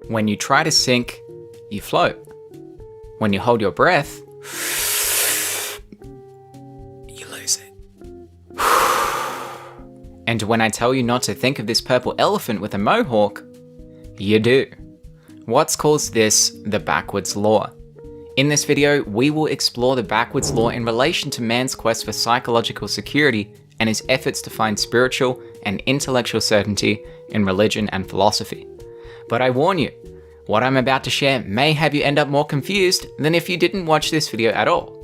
When you try to sink, you float. When you hold your breath, you lose it. And when I tell you not to think of this purple elephant with a mohawk, you do. What's caused this the backwards law? In this video, we will explore the backwards law in relation to man's quest for psychological security and his efforts to find spiritual and intellectual certainty in religion and philosophy. But I warn you, what I'm about to share may have you end up more confused than if you didn't watch this video at all.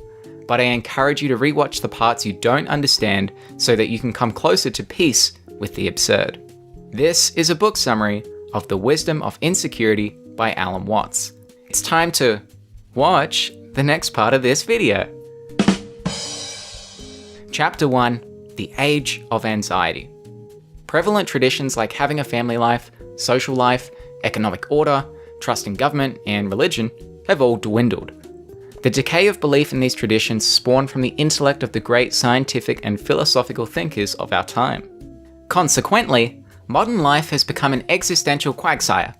But I encourage you to rewatch the parts you don't understand so that you can come closer to peace with the absurd. This is a book summary of The Wisdom of Insecurity by Allan Watts. It's time to watch the next part of this video. Chapter 1, The Age of Anxiety. Prevalent traditions like having a family life, social life, economic order, trust in government, and religion have all dwindled. The decay of belief in these traditions spawned from the intellect of the great scientific and philosophical thinkers of our time. Consequently, modern life has become an existential quagmire.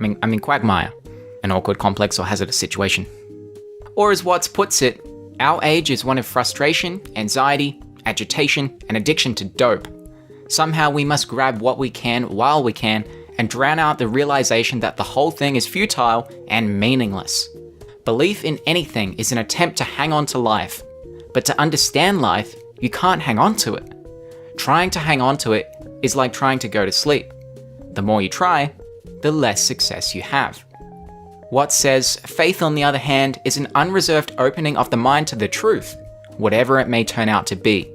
An awkward, complex, or hazardous situation. Or as Watts puts it, our age is one of frustration, anxiety, agitation, and addiction to dope. Somehow we must grab what we can while we can and drown out the realization that the whole thing is futile and meaningless. Belief in anything is an attempt to hang on to life, but to understand life, you can't hang on to it. Trying to hang on to it is like trying to go to sleep. The more you try, the less success you have. Watts says, faith on the other hand is an unreserved opening of the mind to the truth, whatever it may turn out to be.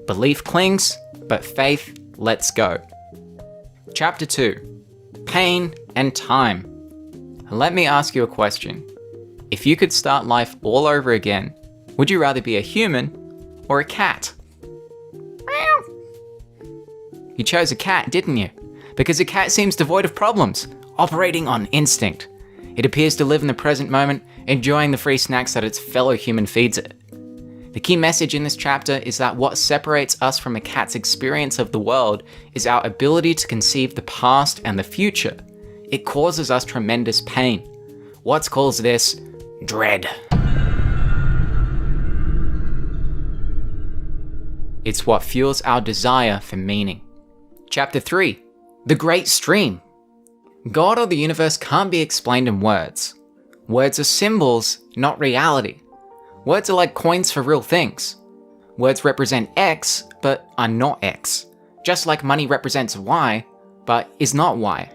Belief clings, but faith lets go. Chapter 2. Pain and Time. Let me ask you a question. If you could start life all over again, would you rather be a human or a cat? You chose a cat, didn't you? Because a cat seems devoid of problems, operating on instinct. It appears to live in the present moment, enjoying the free snacks that its fellow human feeds it. The key message in this chapter is that what separates us from a cat's experience of the world is our ability to conceive the past and the future. It causes us tremendous pain. Watts calls this dread. It's what fuels our desire for meaning. Chapter 3. The Great Stream. God or the universe can't be explained in words. Words are symbols, not reality. Words are like coins for real things. Words represent X, but are not X. Just like money represents Y, but is not Y.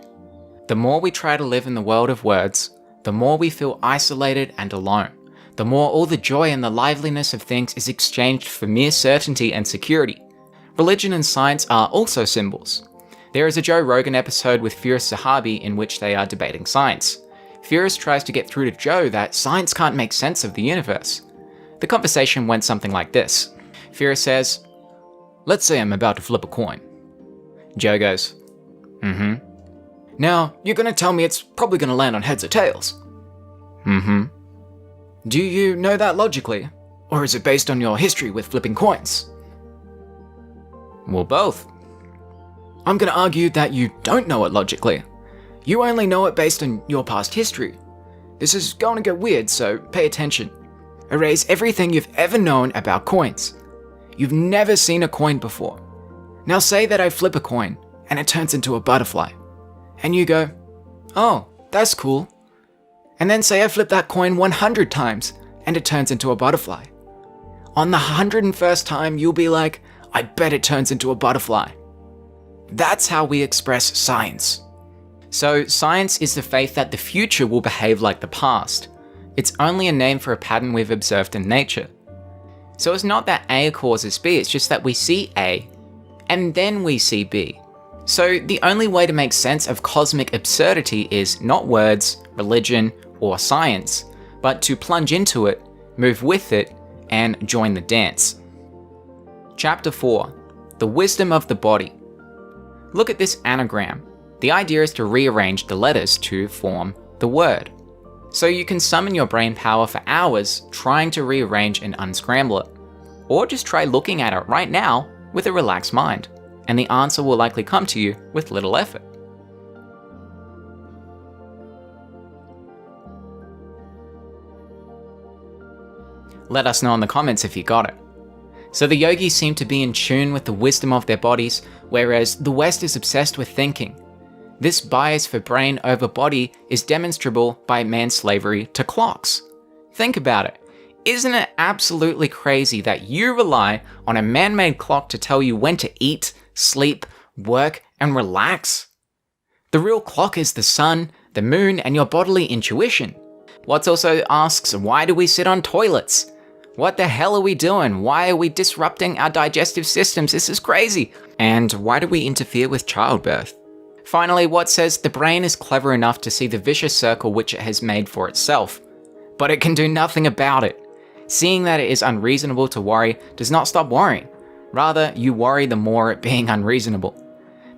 The more we try to live in the world of words, the more we feel isolated and alone. The more all the joy and the liveliness of things is exchanged for mere certainty and security. Religion and science are also symbols. There is a Joe Rogan episode with Firas Zahabi in which they are debating science. Firas tries to get through to Joe that science can't make sense of the universe. The conversation went something like this. Firas says, "Let's say I'm about to flip a coin." Joe goes, "Now, you're gonna tell me it's probably gonna land on heads or tails?" "Do you know that logically? Or is it based on your history with flipping coins?" "Well, both." "I'm gonna argue that you don't know it logically. You only know it based on your past history. This is going to get weird, so pay attention. Erase everything you've ever known about coins. You've never seen a coin before. Now say that I flip a coin, and it turns into a butterfly. And you go, oh, that's cool. And then say I flip that coin 100 times, and it turns into a butterfly. On the 101st time, you'll be like, I bet it turns into a butterfly. That's how we express science. So science is the faith that the future will behave like the past. It's only a name for a pattern we've observed in nature. So it's not that A causes B, it's just that we see A, and then we see B. So the only way to make sense of cosmic absurdity is not words, religion, or science, but to plunge into it, move with it, and join the dance. Chapter 4. The Wisdom of the Body. Look at this anagram. The idea is to rearrange the letters to form the word. So you can summon your brain power for hours trying to rearrange and unscramble it. Or just try looking at it right now with a relaxed mind, and the answer will likely come to you with little effort. Let us know in the comments if you got it. So the yogis seem to be in tune with the wisdom of their bodies, whereas the West is obsessed with thinking. This bias for brain over body is demonstrable by man's slavery to clocks. Think about it. Isn't it absolutely crazy that you rely on a man-made clock to tell you when to eat, sleep, work, and relax? The real clock is the sun, the moon, and your bodily intuition. Watts also asks, why do we sit on toilets? What the hell are we doing? Why are we disrupting our digestive systems? This is crazy. And why do we interfere with childbirth? Finally, Watts says the brain is clever enough to see the vicious circle which it has made for itself, but it can do nothing about it. Seeing that it is unreasonable to worry does not stop worrying. Rather, you worry the more at being unreasonable.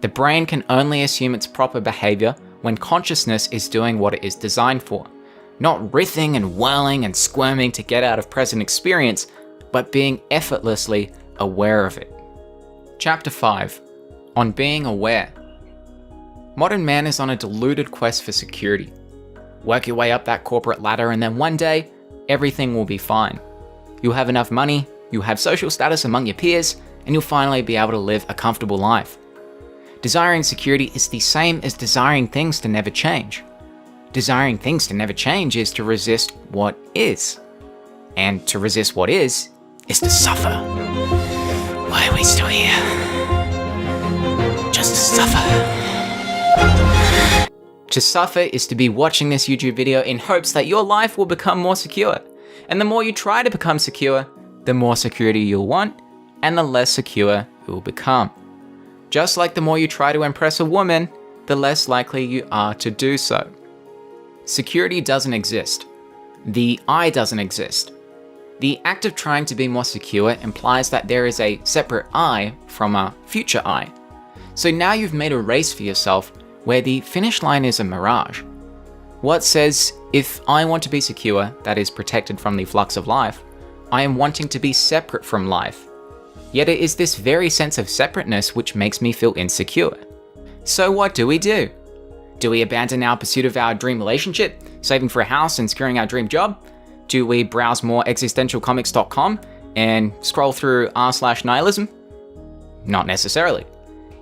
The brain can only assume its proper behavior when consciousness is doing what it is designed for. Not writhing and whirling and squirming to get out of present experience, but being effortlessly aware of it. Chapter 5. On being aware. Modern man is on a deluded quest for security. Work your way up that corporate ladder and then one day, everything will be fine. You'll have enough money, you'll have social status among your peers, and you'll finally be able to live a comfortable life. Desiring security is the same as desiring things to never change. Desiring things to never change is to resist what is. And to resist what is to suffer. Why are we still here? Just to suffer. To suffer is to be watching this YouTube video in hopes that your life will become more secure. And the more you try to become secure, the more security you'll want, and the less secure you will become. Just like the more you try to impress a woman, the less likely you are to do so. Security doesn't exist. The I doesn't exist. The act of trying to be more secure implies that there is a separate I from a future I. So now you've made a race for yourself where the finish line is a mirage. Watts says, if I want to be secure, that is protected from the flux of life, I am wanting to be separate from life. Yet it is this very sense of separateness which makes me feel insecure. So what do? Do we abandon our pursuit of our dream relationship, saving for a house and securing our dream job? Do we browse more existentialcomics.com and scroll through r/nihilism? Not necessarily.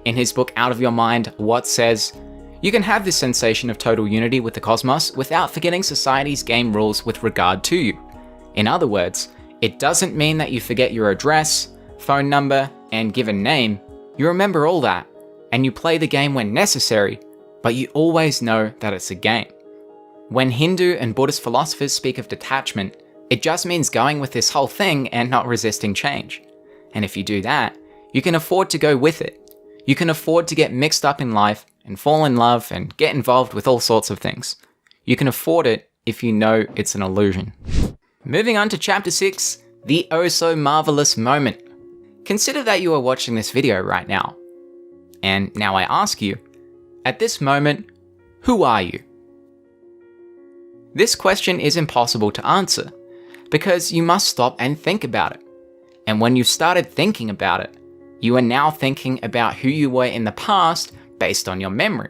In his book Out of Your Mind, Watts says, you can have this sensation of total unity with the cosmos without forgetting society's game rules with regard to you. In other words, it doesn't mean that you forget your address, phone number, and given name. You remember all that, and you play the game when necessary, but you always know that it's a game. When Hindu and Buddhist philosophers speak of detachment, it just means going with this whole thing and not resisting change. And if you do that, you can afford to go with it. You can afford to get mixed up in life and fall in love and get involved with all sorts of things. You can afford it if you know it's an illusion. Moving on to chapter 6, the oh so marvelous moment. Consider that you are watching this video right now. And now I ask you, at this moment, who are you? This question is impossible to answer because you must stop and think about it. And when you've started thinking about it, you are now thinking about who you were in the past based on your memory.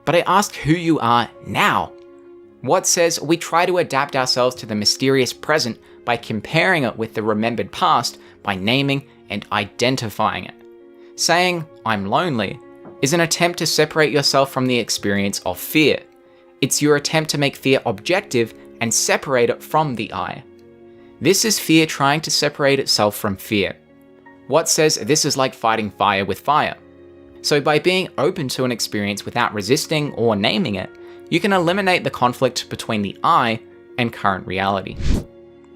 But I ask who you are now. Watts says we try to adapt ourselves to the mysterious present by comparing it with the remembered past by naming and identifying it. Saying, I'm lonely, is an attempt to separate yourself from the experience of fear. It's your attempt to make fear objective and separate it from the I. This is fear trying to separate itself from fear. Watts says this is like fighting fire with fire. So by being open to an experience without resisting or naming it, you can eliminate the conflict between the I and current reality.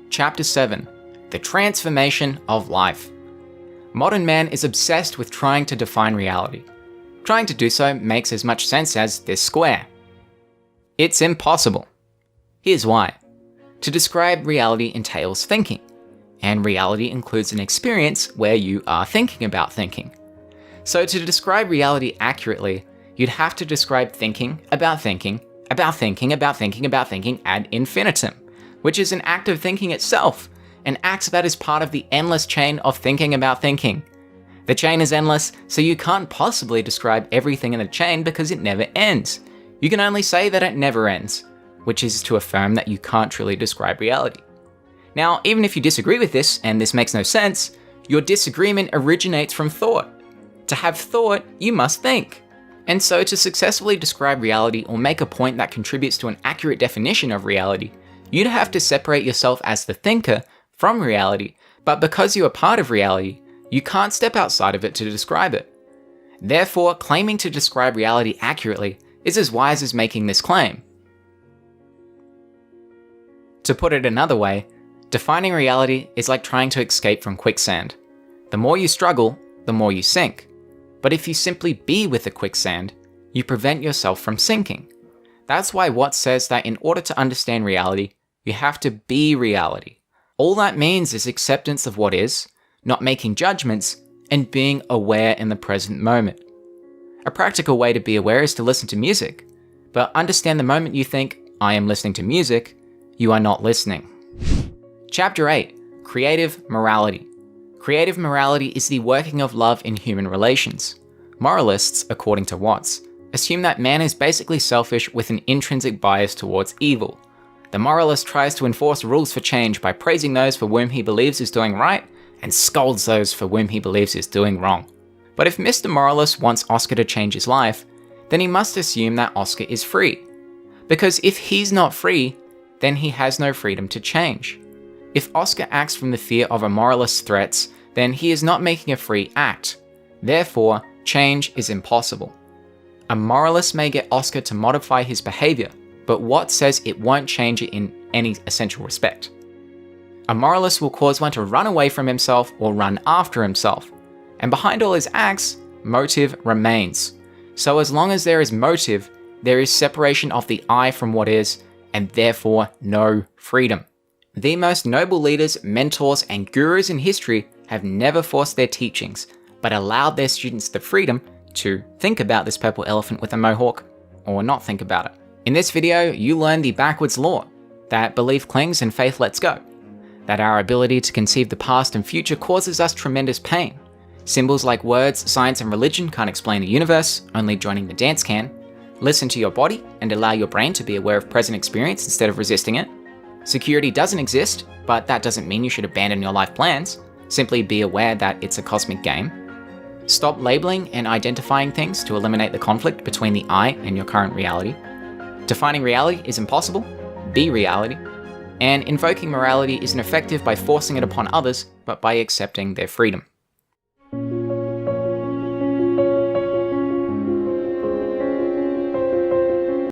Chapter 7. The Transformation of Life. Modern man is obsessed with trying to define reality. Trying to do so makes as much sense as this square. It's impossible. Here's why. To describe reality entails thinking, and reality includes an experience where you are thinking about thinking. So to describe reality accurately, you'd have to describe thinking about thinking, about thinking, about thinking, about thinking ad infinitum, which is an act of thinking itself, an act that is part of the endless chain of thinking about thinking. The chain is endless, so you can't possibly describe everything in the chain because it never ends. You can only say that it never ends, which is to affirm that you can't truly describe reality. Now, even if you disagree with this, and this makes no sense, your disagreement originates from thought. To have thought, you must think. And so to successfully describe reality or make a point that contributes to an accurate definition of reality, you'd have to separate yourself as the thinker from reality, but because you are part of reality, you can't step outside of it to describe it. Therefore, claiming to describe reality accurately is as wise as making this claim. To put it another way, defining reality is like trying to escape from quicksand. The more you struggle, the more you sink. But if you simply be with the quicksand, you prevent yourself from sinking. That's why Watts says that in order to understand reality, you have to be reality. All that means is acceptance of what is, not making judgments, and being aware in the present moment. A practical way to be aware is to listen to music, but understand the moment you think, I am listening to music, you are not listening. Chapter 8, Creative Morality. Creative morality is the working of love in human relations. Moralists, according to Watts, assume that man is basically selfish with an intrinsic bias towards evil. The moralist tries to enforce rules for change by praising those for whom he believes is doing right and scolds those for whom he believes is doing wrong. But if Mr. Moralist wants Oscar to change his life, then he must assume that Oscar is free. Because if he's not free, then he has no freedom to change. If Oscar acts from the fear of a moralist's threats, then he is not making a free act. Therefore, change is impossible. A moralist may get Oscar to modify his behavior, but Watts says it won't change it in any essential respect. A moralist will cause one to run away from himself or run after himself. And behind all his acts, motive remains. So as long as there is motive, there is separation of the I from what is, and therefore no freedom. The most noble leaders, mentors, and gurus in history have never forced their teachings, but allowed their students the freedom to think about this purple elephant with a mohawk, or not think about it. In this video, you learn the backwards law, that belief clings and faith lets go, that our ability to conceive the past and future causes us tremendous pain. Symbols like words, science, and religion can't explain the universe, only joining the dance can. Listen to your body and allow your brain to be aware of present experience instead of resisting it. Security doesn't exist, but that doesn't mean you should abandon your life plans. Simply be aware that it's a cosmic game. Stop labeling and identifying things to eliminate the conflict between the I and your current reality. Defining reality is impossible. Be reality. And invoking morality isn't effective by forcing it upon others, but by accepting their freedom.